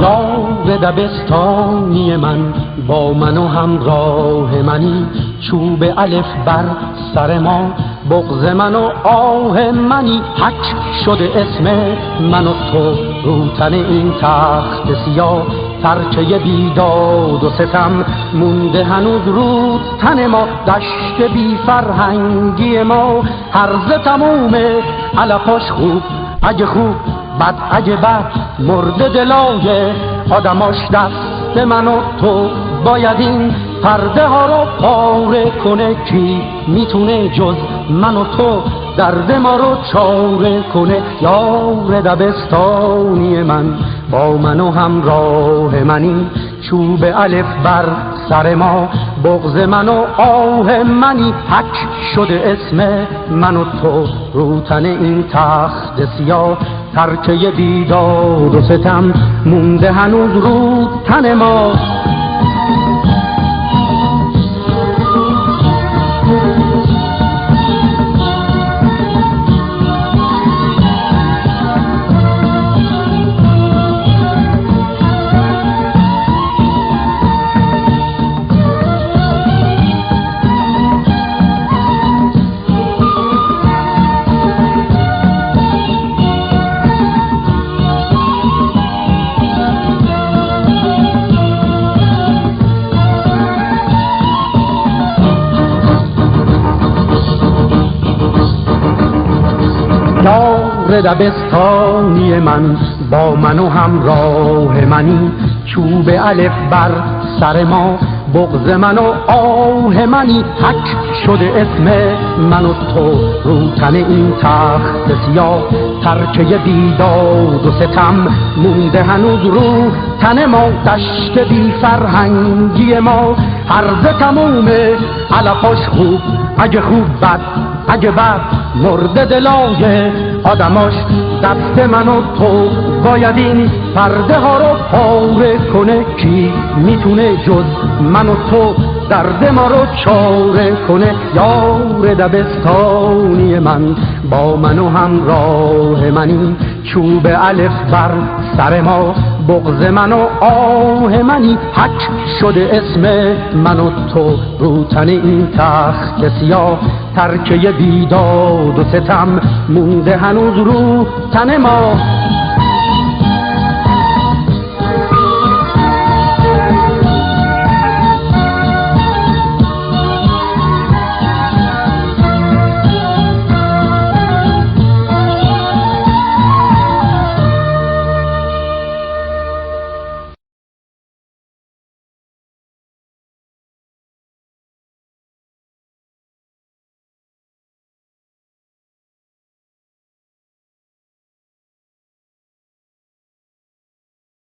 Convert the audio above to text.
یار دبستانی من با من و همراه منی، چوب الف بر سر ما بغض من و آه منی. حک شده اسم من و تو رو تن این تخت سیاه، ترکه بیداد و ستم مونده هنوز رو تن ما. دشت بی فرهنگی ما هرزه تمومه، علفاش خوب اگه خوب بد اگه بد، مرد دلای آدماش دست من و تو. باید این پرده ها رو پاره کنه، کی میتونه جز من و تو درد ما رو چاره کنه. یار دبستانی من با من و همراه منی، چوب الف بر سر ما بغض من و آه منی. حک شده اسم من و تو رو تن این تخت سیاه، ترکه بیداد و ستم مونده هنوز رو تن ما. یار دبستانی من با من و همراه منی، چوب الف بر سر ما بغض من و آه منی. حک شده اسم من و تو رو تن این تخت سیاه، ترکه بیداد و ستم مونده هنوز رو تن ما. دشت بی فرهنگی ما هرزه تمومه، علفاش خوب اگه خوب بد اگه بد، مرد دلای آدماش دست من و تو. باید این پرده ها رو پاره کنه، کی میتونه جز من و تو درد ما رو چاره کنه. یار دبستانی من با من و همراه منی، چوب الف بر سر ما بغض من و آه منی. حک شده اسم من و تو رو تن این تخت سیاه، ترکه بیداد و ستم مونده هنوز رو تن ما.